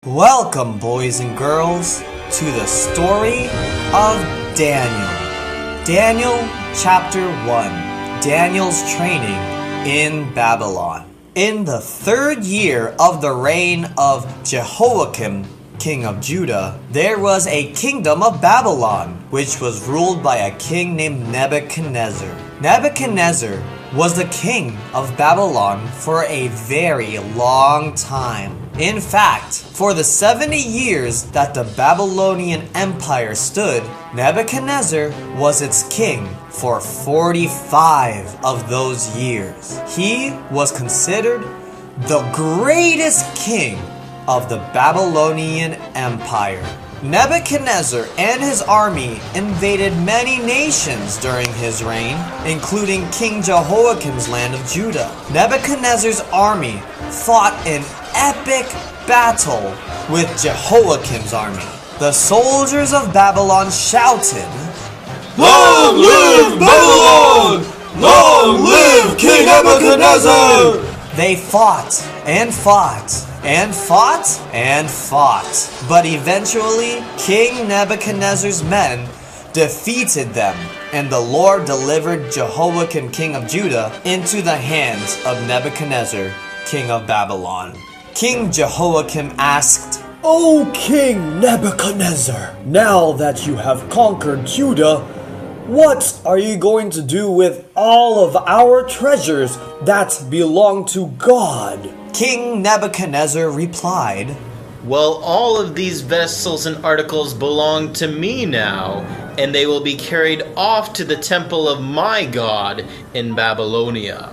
Welcome, boys and girls, to the story of Daniel. Daniel chapter 1. Daniel's training in Babylon. In the 3rd year of the reign of Jehoiakim, king of Judah, there was a kingdom of Babylon, which was ruled by a king named Nebuchadnezzar. Nebuchadnezzar was the king of Babylon for a very long time. In fact, for the 70 years that the Babylonian Empire stood, Nebuchadnezzar was its king for 45 of those years. He was considered the greatest king of the Babylonian Empire. Nebuchadnezzar and his army invaded many nations during his reign, including King Jehoiakim's land of Judah. Nebuchadnezzar's army fought an epic battle with Jehoiakim's army. The soldiers of Babylon shouted, "Long live Babylon! Long live King Nebuchadnezzar!" They fought and fought and fought and fought, but eventually King Nebuchadnezzar's men defeated them, and the Lord delivered Jehoiakim, king of Judah, into the hands of Nebuchadnezzar, king of Babylon. King Jehoiakim asked, "O King Nebuchadnezzar, now that you have conquered Judah, what are you going to do with all of our treasures that belong to God?" King Nebuchadnezzar replied, "Well, all of these vessels and articles belong to me now, and they will be carried off to the temple of my God in Babylonia."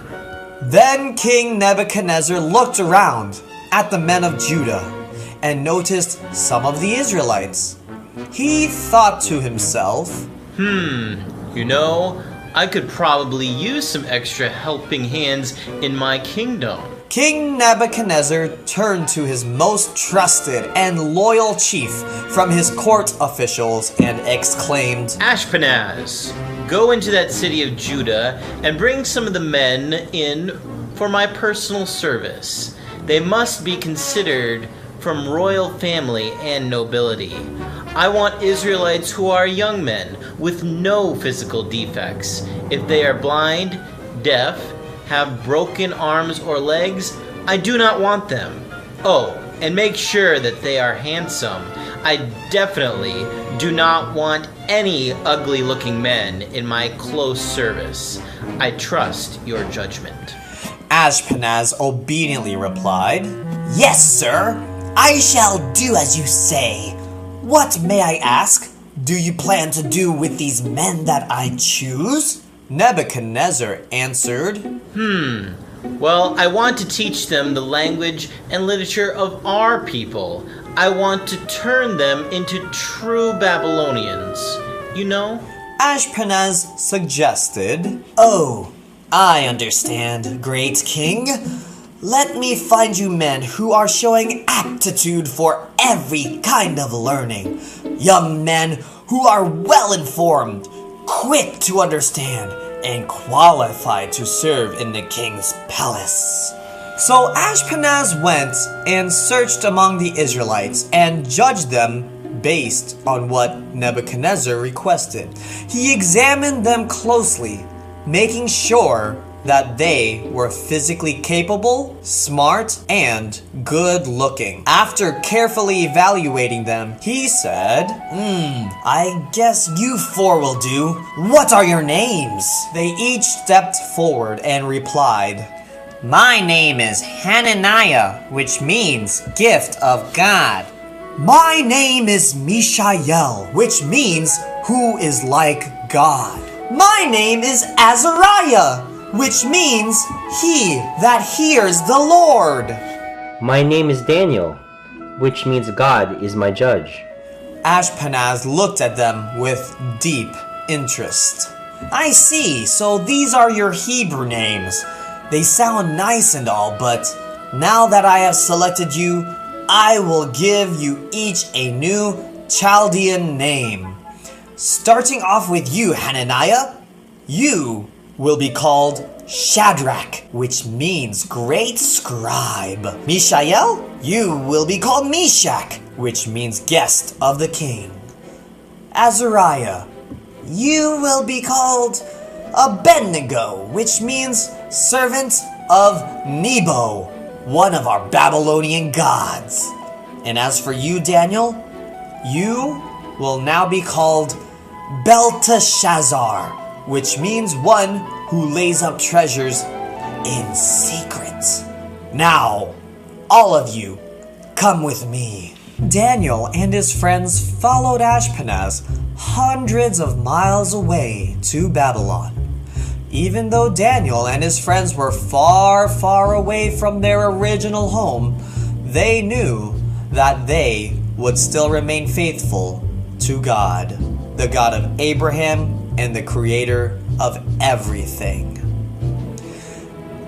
Then King Nebuchadnezzar looked around at the men of Judah and noticed some of the Israelites. He thought to himself, I could probably use some extra helping hands in my kingdom. King Nebuchadnezzar turned to his most trusted and loyal chief from his court officials and exclaimed, "Ashpenaz, go into that city of Judah and bring some of the men in for my personal service. They must be considered from royal family and nobility. I want Israelites who are young men with no physical defects. If they are blind, deaf, have broken arms or legs, I do not want them. Oh, and make sure that they are handsome. I definitely do not want any ugly-looking men in my close service. I trust your judgment." Ashpenaz obediently replied, "Yes, sir. I shall do as you say. What, may I ask, do you plan to do with these men that I choose?" Nebuchadnezzar answered, Well, I want to teach them the language and literature of our people. I want to turn them into true Babylonians. You know? Ashpenaz suggested, "Oh, I understand, great king. Let me find you men who are showing aptitude for every kind of learning. Young men who are well informed, quick to understand, and qualified to serve in the king's palace." So Ashpenaz went and searched among the Israelites and judged them based on what Nebuchadnezzar requested. He examined them closely, making sure that they were physically capable, smart, and good-looking. After carefully evaluating them, he said, I guess you 4 will do. What are your names?" They each stepped forward and replied, "My name is Hananiah, which means gift of God." "My name is Mishael, which means who is like God." "My name is Azariah, which means he that hears the Lord." "My name is Daniel, which means God is my judge." Ashpenaz looked at them with deep interest. "I see, so these are your Hebrew names. They sound nice and all, but now that I have selected you, I will give you each a new Chaldean name. Starting off with you, Hananiah, you will be called Shadrach, which means great scribe. Mishael, you will be called Meshach, which means guest of the king. Azariah, you will be called Abednego, which means servant of Nebo, one of our Babylonian gods. And as for you, Daniel, you will now be called Belteshazzar, which means one who lays up treasures in secret. Now, all of you, come with me. Daniel and his friends followed Ashpenaz hundreds of miles away to Babylon. Even though Daniel and his friends were far, far away from their original home, they knew that they would still remain faithful to God, the God of Abraham and the creator of everything.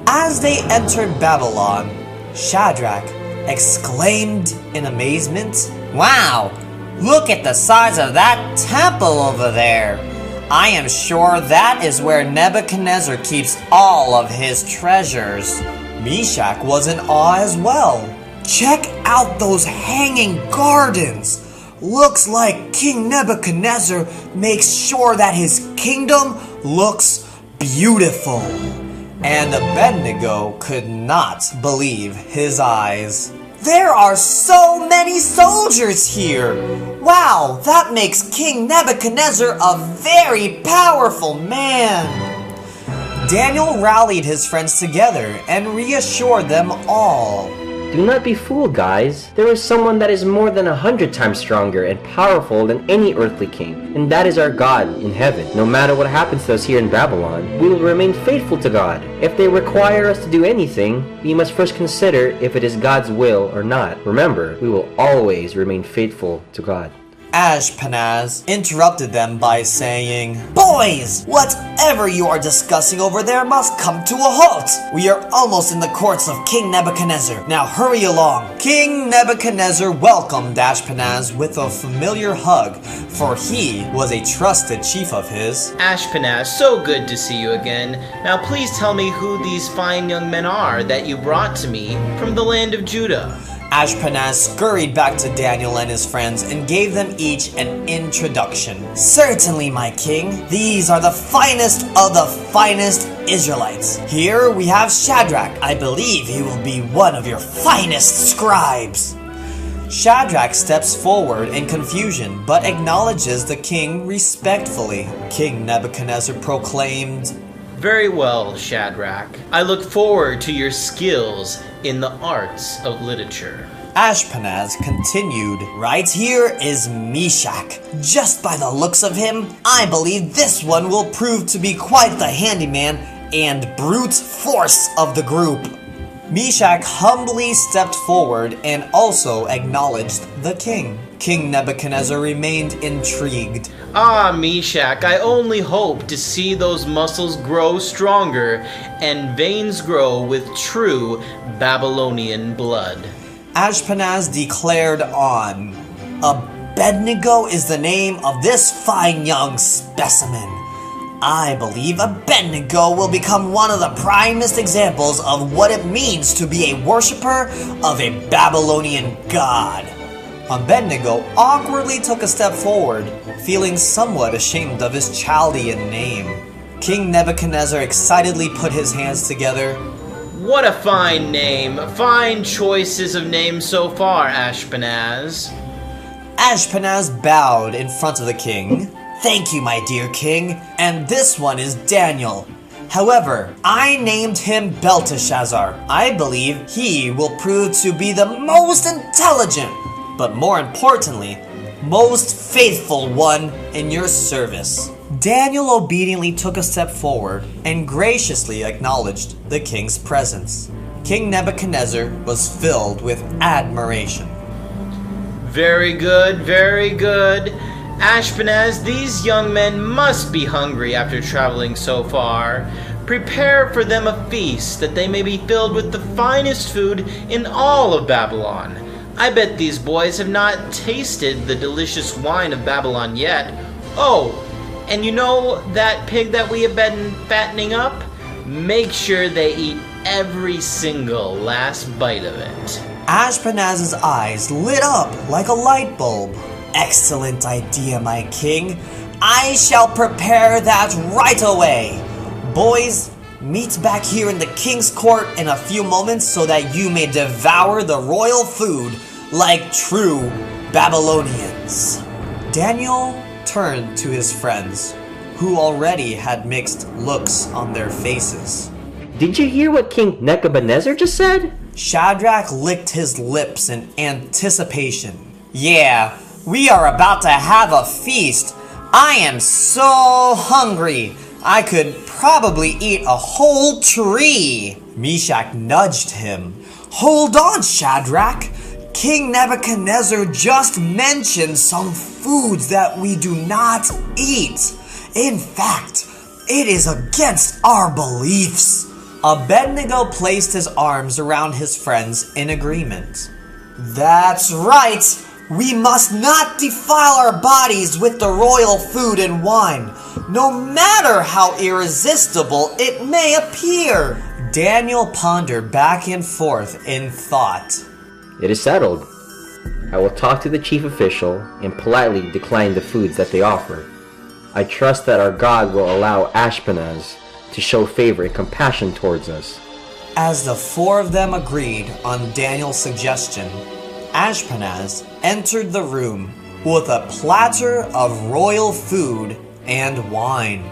As they entered Babylon, Shadrach exclaimed in amazement, "Wow, look at the size of that temple over there. I am sure that is where Nebuchadnezzar keeps all of his treasures." Meshach was in awe as well. "Check out those hanging gardens. Looks like King Nebuchadnezzar makes sure that his kingdom looks beautiful." And Abednego could not believe his eyes. "There are so many soldiers here! Wow, that makes King Nebuchadnezzar a very powerful man!" Daniel rallied his friends together and reassured them all. Do not be fooled, guys. There is someone that is more than 100 times stronger and powerful than any earthly king, and that is our God in heaven. No matter what happens to us here in Babylon, we will remain faithful to God. If they require us to do anything, we must first consider if it is God's will or not. Remember, we will always remain faithful to God. Ashpenaz interrupted them by saying, "Boys, whatever you are discussing over there must come to a halt. We are almost in the courts of King Nebuchadnezzar. Now hurry along." King Nebuchadnezzar welcomed Ashpenaz with a familiar hug, for he was a trusted chief of his. Ashpenaz, so good to see you again. Now please tell me who these fine young men are that you brought to me from the land of Judah. Ashpenaz scurried back to Daniel and his friends and gave them each an introduction. "Certainly, my king. These are the finest of the finest Israelites. Here we have Shadrach. I believe he will be one of your finest scribes." Shadrach steps forward in confusion, but acknowledges the king respectfully. King Nebuchadnezzar proclaimed, Very well, Shadrach. I look forward to your skills in the arts of literature. Ashpenaz continued, "Right here is Meshach. Just by the looks of him, I believe this one will prove to be quite the handyman and brute force of the group." Meshach humbly stepped forward and also acknowledged the king. King Nebuchadnezzar remained intrigued. Ah, Meshach, I only hope to see those muscles grow stronger and veins grow with true Babylonian blood. Ashpenaz declared on, "Abednego is the name of this fine young specimen. I believe Abednego will become one of the primest examples of what it means to be a worshiper of a Babylonian god." Abednego awkwardly took a step forward, feeling somewhat ashamed of his Chaldean name. King Nebuchadnezzar excitedly put his hands together. What a fine name! Fine choices of names so far, Ashpenaz. Ashpenaz bowed in front of the king. "Thank you, my dear king, and this one is Daniel. However, I named him Belteshazzar. I believe he will prove to be the most intelligent, but more importantly, most faithful one in your service." Daniel obediently took a step forward and graciously acknowledged the king's presence. King Nebuchadnezzar was filled with admiration. Very good, very good. Ashpenaz, these young men must be hungry after traveling so far. Prepare for them a feast that they may be filled with the finest food in all of Babylon. I bet these boys have not tasted the delicious wine of Babylon yet. Oh, And you know that pig that we have been fattening up? Make sure they eat every single last bite of it. Ashpenaz's eyes lit up like a light bulb. Excellent idea, my king. I shall prepare that right away. Boys, meet back here in the king's court in a few moments so that you may devour the royal food like true Babylonians. Daniel turned to his friends, who already had mixed looks on their faces. Did you hear what King Nebuchadnezzar just said? Shadrach licked his lips in anticipation. Yeah, we are about to have a feast. I am so hungry. I could probably eat a whole tree. Meshach nudged him. Hold on, Shadrach. King Nebuchadnezzar just mentioned some foods that we do not eat. In fact, it is against our beliefs. Abednego placed his arms around his friends in agreement. That's right. We must not defile our bodies with the royal food and wine, no matter how irresistible it may appear. Daniel pondered back and forth in thought. It is settled. I will talk to the chief official and politely decline the foods that they offer. I trust that our God will allow Ashpenaz to show favor and compassion towards us. As the four of them agreed on Daniel's suggestion, Ashpenaz entered the room with a platter of royal food and wine.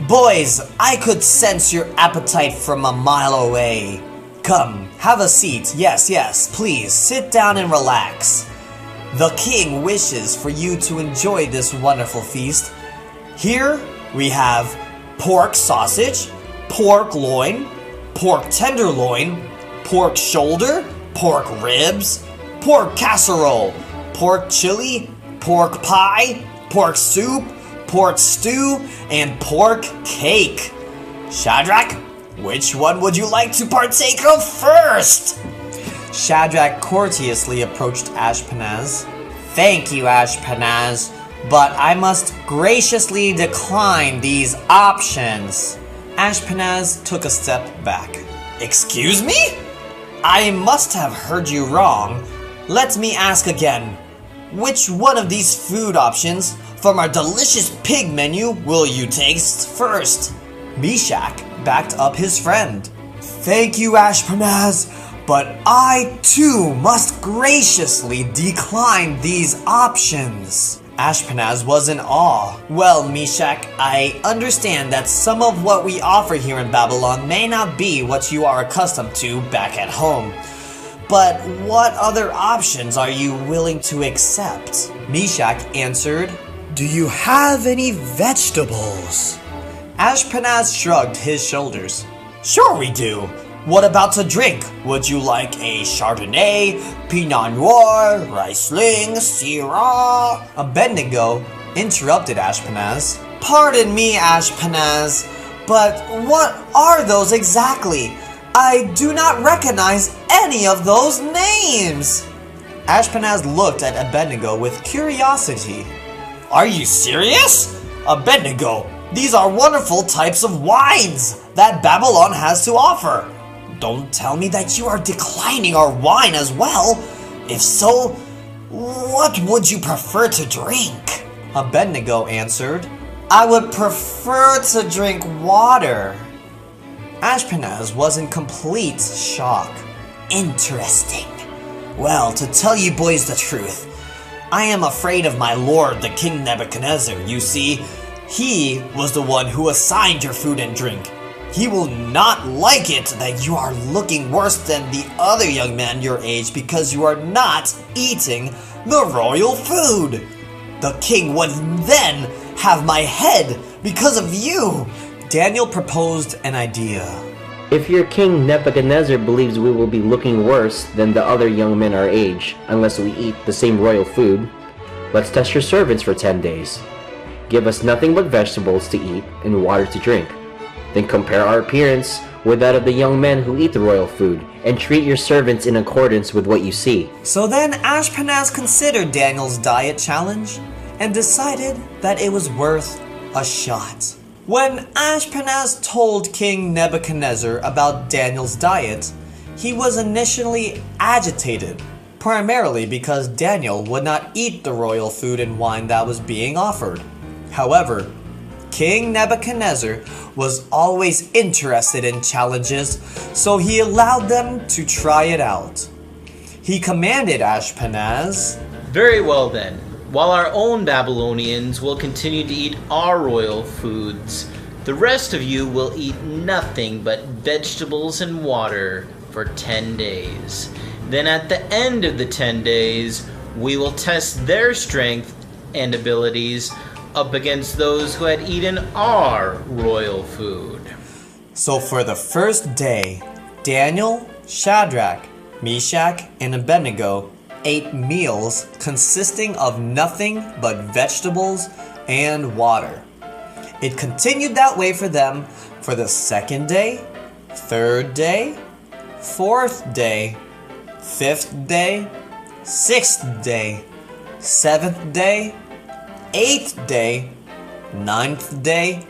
Boys, I could sense your appetite from a mile away. Come, have a seat. Yes, please, sit down and relax. The king wishes for you to enjoy this wonderful feast. Here we have pork sausage, pork loin, pork tenderloin, pork shoulder, pork ribs, pork casserole, pork chili, pork pie, pork soup, pork stew, and pork cake. Shadrach, which one would you like to partake of first? Shadrach courteously approached Ashpenaz. Thank you, Ashpenaz, but I must graciously decline these options. Ashpenaz took a step back. Excuse me? I must have heard you wrong. Let me ask again. Which one of these food options from our delicious pig menu will you taste first? Meshach backed up his friend. Thank you, Ashpenaz, but I too must graciously decline these options. Ashpenaz was in awe. Well, Meshach, I understand that some of what we offer here in Babylon may not be what you are accustomed to back at home. But what other options are you willing to accept? Meshach answered, Do you have any vegetables? Ashpenaz shrugged his shoulders. Sure we do. What about to drink? Would you like a Chardonnay, Pinot Noir, Riesling, Syrah? Abednego interrupted Ashpenaz. Pardon me, Ashpenaz, but what are those exactly? I do not recognize any of those names. Ashpenaz looked at Abednego with curiosity. Are you serious? Abednego, these are wonderful types of wines that Babylon has to offer. Don't tell me that you are declining our wine as well. If so, what would you prefer to drink? Abednego answered, I would prefer to drink water. Ashpenaz was in complete shock. Interesting. Well, to tell you boys the truth, I am afraid of my lord, the King Nebuchadnezzar. You see, he was the one who assigned your food and drink. He will not like it that you are looking worse than the other young men your age because you are not eating the royal food. The king would then have my head because of you. Daniel proposed an idea. If your king Nebuchadnezzar believes we will be looking worse than the other young men our age unless we eat the same royal food, let's test your servants for 10 days. Give us nothing but vegetables to eat and water to drink. Then compare our appearance with that of the young men who eat the royal food, and treat your servants in accordance with what you see. So then Ashpenaz considered Daniel's diet challenge and decided that it was worth a shot. When Ashpenaz told King Nebuchadnezzar about Daniel's diet, he was initially agitated, primarily because Daniel would not eat the royal food and wine that was being offered. However, King Nebuchadnezzar was always interested in challenges, so he allowed them to try it out. He commanded Ashpenaz, Very well then. While our own Babylonians will continue to eat our royal foods, the rest of you will eat nothing but vegetables and water for 10 days. Then at the end of the 10 days, we will test their strength and abilities up against those who had eaten our royal food. So for the first day, Daniel, Shadrach, Meshach, and Abednego ate meals consisting of nothing but vegetables and water. It continued that way for them for the second day, third day, fourth day, fifth day, sixth day, seventh day, eighth day, ninth day,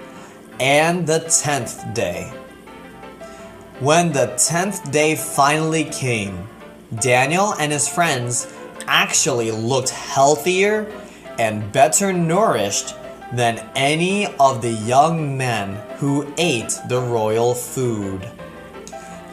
and the 10th day. When the 10th day finally came, Daniel and his friends actually looked healthier and better nourished than any of the young men who ate the royal food.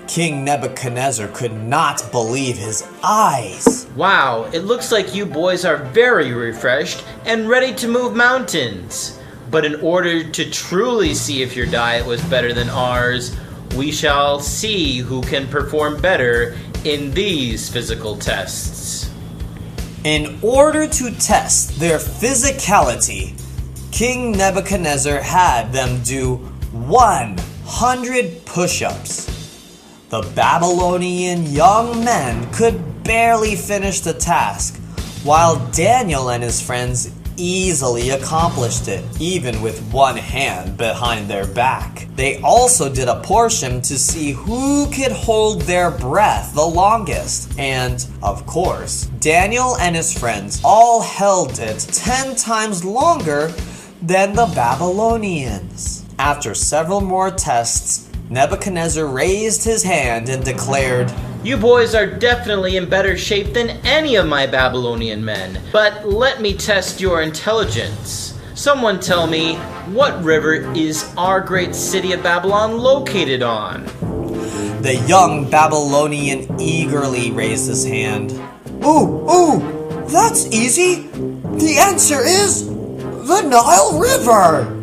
King Nebuchadnezzar could not believe his eyes. Wow, it looks like you boys are very refreshed and ready to move mountains. But in order to truly see if your diet was better than ours, we shall see who can perform better in these physical tests. In order to test their physicality, King Nebuchadnezzar had them do 100 push-ups. The Babylonian young men could barely finish the task, while Daniel and his friends easily accomplished it, even with one hand behind their back. They also did a portion to see who could hold their breath the longest. And, of course, Daniel and his friends all held it 10 times longer than the Babylonians. After several more tests, Nebuchadnezzar raised his hand and declared, You boys are definitely in better shape than any of my Babylonian men, but let me test your intelligence. Someone tell me, what river is our great city of Babylon located on? The young Babylonian eagerly raised his hand. Ooh, that's easy. The answer is the Nile River.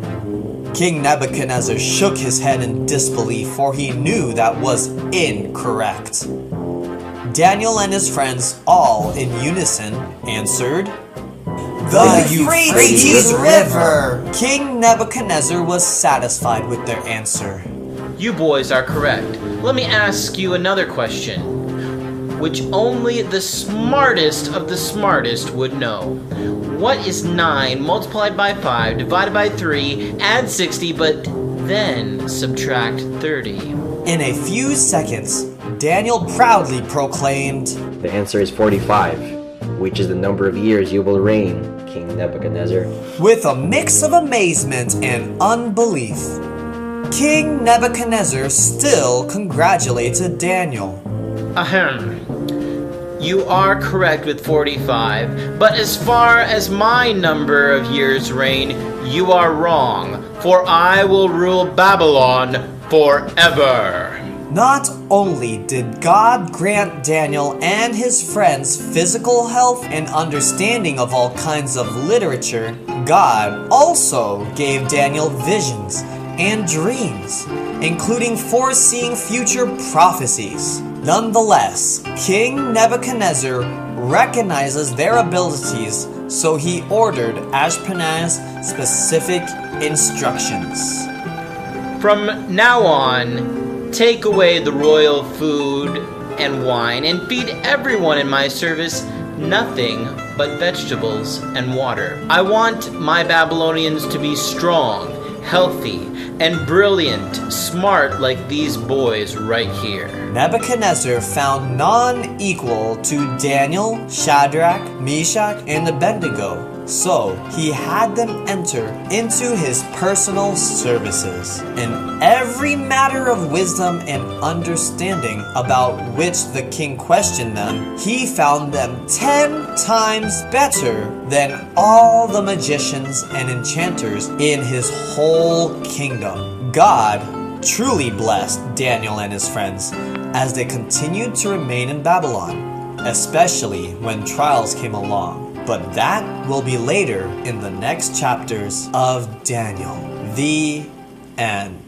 King Nebuchadnezzar shook his head in disbelief, for he knew that was incorrect. Daniel and his friends, all in unison, answered, The Euphrates River! King Nebuchadnezzar was satisfied with their answer. You boys are correct. Let me ask you another question, which only the smartest of the smartest would know. What is 9 multiplied by 5 divided by 3, add 60, but then subtract 30? In a few seconds, Daniel proudly proclaimed, The answer is 45, which is the number of years you will reign, King Nebuchadnezzar. With a mix of amazement and unbelief, King Nebuchadnezzar still congratulated Daniel. Ahem. You are correct with 45, but as far as my number of years reign, you are wrong, for I will rule Babylon forever. Not only did God grant Daniel and his friends physical health and understanding of all kinds of literature, God also gave Daniel visions and dreams, including foreseeing future prophecies. Nonetheless, King Nebuchadnezzar recognizes their abilities, so he ordered Ashpenaz specific instructions. From now on, take away the royal food and wine and feed everyone in my service nothing but vegetables and water. I want my Babylonians to be strong, healthy, and brilliant, smart like these boys right here. Nebuchadnezzar found none equal to Daniel, Shadrach, Meshach, and Abednego. So he had them enter into his personal services. In every matter of wisdom and understanding about which the king questioned them, he found them 10 times better than all the magicians and enchanters in his whole kingdom. God truly blessed Daniel and his friends as they continued to remain in Babylon, especially when trials came along. But that will be later in the next chapters of Daniel. The end.